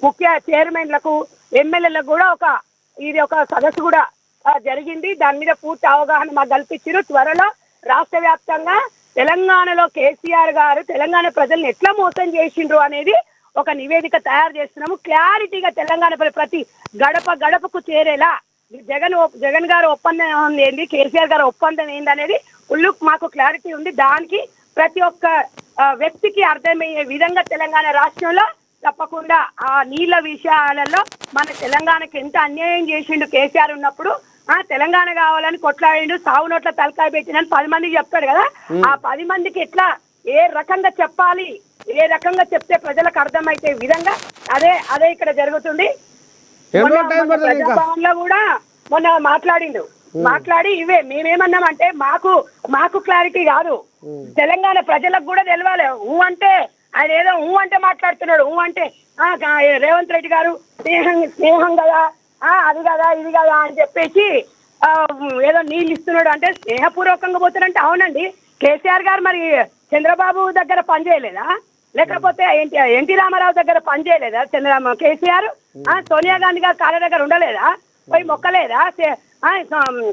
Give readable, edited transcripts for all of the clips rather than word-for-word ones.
ముఖ్య చైర్మన్లకు ఎమ్మెల్యేలకు కూడా ఇది ఒక సదస్సు కూడా జరిగింది. దాని మీద పూర్తి అవగాహన మాకు కల్పించారు. త్వరలో రాష్ట్ర వ్యాప్తంగా తెలంగాణలో కేసీఆర్ గారు తెలంగాణ ప్రజల్ని ఎట్లా మోసం చేసిండ్రు అనేది ఒక నివేదిక తయారు చేస్తున్నాము. క్లారిటీగా తెలంగాణ ప్రతి గడప గడపకు చేరేలా జగన్ గారు ఒప్పందం ఏంది, కేసీఆర్ గారు ఒప్పందం ఏంది అనేది ఫుల్ మాకు క్లారిటీ ఉంది. దానికి ప్రతి ఒక్క వ్యక్తికి అర్థమయ్యే విధంగా తెలంగాణ రాష్ట్రంలో తప్పకుండా ఆ నీళ్ల విషయాలలో మన తెలంగాణకి ఎంత అన్యాయం చేసిండు కేసీఆర్ ఉన్నప్పుడు తెలంగాణ కావాలని కొట్లాడిండు, సాగు నోట్ల తలకాయ పెట్టినని 10 మందికి చెప్తాడు కదా. ఆ 10 మందికి ఎట్లా ఏ రకంగా చెప్పాలి, ఏ రకంగా చెప్తే ప్రజలకు అర్థమైతే విధంగా అదే ఇక్కడ జరుగుతుంది. ప్రజాభవన్ లో కూడా మొన్న మాట్లాడి ఇవే మేమేమన్నామంటే మాకు క్లారిటీ కాదు, తెలంగాణ ప్రజలకు కూడా తెలవాలి. అంటే ఆయన ఏదో అంటే మాట్లాడుతున్నాడు. అంటే రేవంత్ రెడ్డి గారు స్నేహం కదా, అది కదా ఇది కదా అని చెప్పేసి ఏదో నీళ్ళు ఇస్తున్నాడు అంటే స్నేహపూర్వకంగా పోతారంటే అవునండి. కేసీఆర్ గారు మరి చంద్రబాబు దగ్గర పనిచేయలేదా, లేకపోతే ఎన్టీ రామారావు దగ్గర పనిచేయలేదా కేసీఆర్? సోనియా గాంధీ గారు కాళ్ళ దగ్గర ఉండలేదా, పోయి మొక్కలేదా?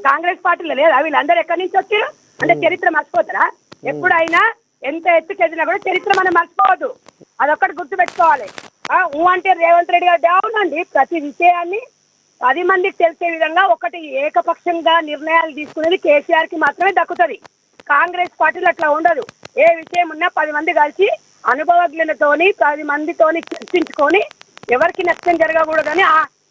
కాంగ్రెస్ పార్టీలో లేదా? వీళ్ళందరూ ఎక్కడి నుంచి వచ్చారు అంటే చరిత్ర మర్చిపోతారా? ఎప్పుడైనా ఎంత ఎత్తుకెదినా కూడా చరిత్ర మనం మర్చిపోవద్దు, అదొక్కటి గుర్తు పెట్టుకోవాలి. అంటే రేవంత్ రెడ్డి గారు డౌన్ అండి. ప్రతి విషయాన్ని 10 మందికి తెలిసే విధంగా ఒకటి ఏకపక్షంగా నిర్ణయాలు తీసుకునేది కేసీఆర్ కి మాత్రమే దక్కుతుంది. కాంగ్రెస్ పార్టీలు అట్లా ఉండదు. ఏ విషయం ఉన్నా 10 మంది కలిసి అనుభవజ్ఞులతోని 10 మందితోని చర్చించుకొని ఎవరికి నష్టం జరగకూడదని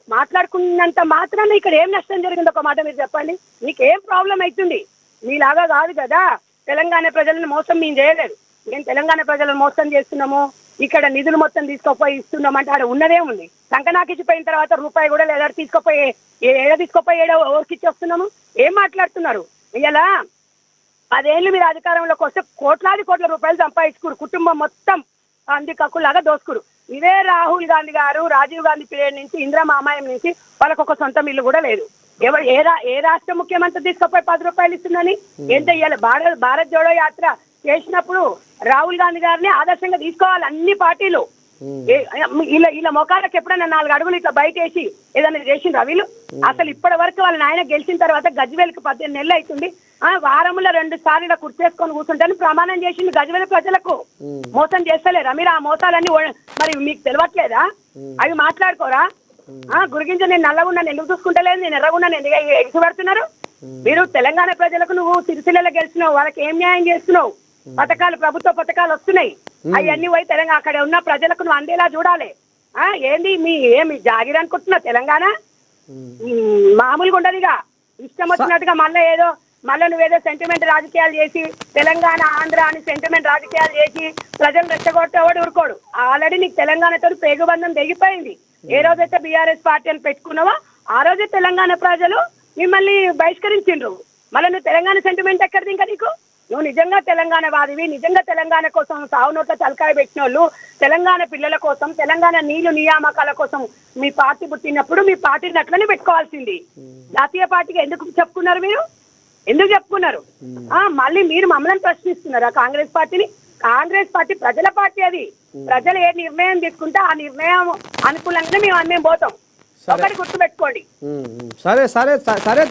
మాట్లాడుకున్నంత మాత్రాన ఇక్కడ ఏం నష్టం జరిగింది ఒక మాట మీరు చెప్పండి. మీకేం ప్రాబ్లం అవుతుంది? మీలాగా కాదు కదా, తెలంగాణ ప్రజలను మోసం మేము చేయలేదు. మేము తెలంగాణ ప్రజలను మోసం చేస్తున్నాము, ఇక్కడ నిధులు మొత్తం తీసుకుపోయి ఇస్తున్నాం అంటే ఆడ ఉన్నదే ఉంది. సంకనాకిచ్చిపోయిన తర్వాత రూపాయి కూడా లేదా తీసుకుపోయి ఓర్కిచ్చి వస్తున్నాము. ఏం మాట్లాడుతున్నారు? ఇలా 10 ఏళ్ళు మీరు అధికారంలోకి వస్తే కోట్ల రూపాయలు సంపాదించుకురు, కుటుంబం మొత్తం అందికక్కులాగా దోసుకురు. ఇదే రాహుల్ గాంధీ గారు రాజీవ్ గాంధీ పీరియడ్ నుంచి ఇందిరా మామాయం నుంచి వాళ్ళకు ఒక సొంతం ఇల్లు కూడా లేదు. ఏ రాష్ట్ర ముఖ్యమంత్రి తీసుకుపోయి 10 రూపాయలు ఇస్తుందని ఏం చెయ్యాలి? భారత్ జోడో యాత్ర చేసినప్పుడు రాహుల్ గాంధీ గారిని ఆదర్శంగా తీసుకోవాలి అన్ని పార్టీలు. ఇలా మొఖాలకు ఎప్పుడైనా 4 అడుగులు ఇట్లా బయట వేసి ఏదైనా చేసిండ్రా వీళ్ళు? అసలు ఇప్పటి వరకు వాళ్ళ నాయన గెలిచిన తర్వాత గజ్వేల్కి 18 నెలలు అవుతుంది. వారంలో 2 సార్లు ఇలా కుర్చేసుకొని కూర్చుంటాను ప్రమాణం చేసింది గజ్వేల్ ప్రజలకు. మోసం చేస్తలేరా మీరు? ఆ మోసాలన్నీ మరి మీకు తెలియట్లేదా? అవి మాట్లాడుకోరా? గురిగించ నేను నల్లగున్నాను ఎందుకు చూసుకుంటలేదు, నేను ఎర్రగున్నాను ఎందుకు ఎగిసిపడుతున్నారు మీరు? తెలంగాణ ప్రజలకు నువ్వు సిరిసిల్లలో గెలిచినావు, వాళ్ళకి ఏం న్యాయం చేస్తున్నావు? ప్రభుత్వ పథకాలు వస్తున్నాయి, అవన్నీ పోయి తెలంగాణ అక్కడ ఉన్న ప్రజలకు నువ్వు అందేలా చూడాలి. ఏంది ఏమి జాగిరి అనుకుంటున్నా తెలంగాణ? మామూలుగా ఉండదుగా, ఇష్టం వచ్చినట్టుగా మళ్ళీ నువ్వేదో సెంటిమెంట్ రాజకీయాలు చేసి తెలంగాణ ఆంధ్ర అని సెంటిమెంట్ రాజకీయాలు చేసి ప్రజలు రెచ్చగొట్టేవాడు ఊరుకోడు. ఆల్రెడీ నీకు తెలంగాణతో పేగుబంధం తెగిపోయింది. ఏ రోజైతే బీఆర్ఎస్ పార్టీ అని పెట్టుకున్నావో ఆ రోజే తెలంగాణ ప్రజలు మిమ్మల్ని బహిష్కరించిండ్రు. మళ్ళీ నువ్వు తెలంగాణ సెంటిమెంట్ ఎక్కడిది ఇంకా నీకు? నువ్వు నిజంగా తెలంగాణ వాదివి, నిజంగా తెలంగాణ కోసం సాగు నోట్ల తలకాయ పెట్టిన వాళ్ళు, తెలంగాణ పిల్లల కోసం, తెలంగాణ నీళ్లు నియామకాల కోసం మీ పార్టీ పుట్టినప్పుడు మీ పార్టీని అట్లనే పెట్టుకోవాల్సింది. జాతీయ పార్టీకి ఎందుకు చెప్పుకున్నారు మీరు? ఎందుకు చెప్పుకున్నారు? మళ్ళీ మీరు మమ్మల్ని ప్రశ్నిస్తున్నారా కాంగ్రెస్ పార్టీని? కాంగ్రెస్ పార్టీ ప్రజల పార్టీ. అది ప్రజలు ఏ నిర్ణయం తీసుకుంటే ఆ నిర్ణయం అనుకూలంగానే మేము పోతాం. ఒకటి గుర్తుపెట్టుకోండి. సరే.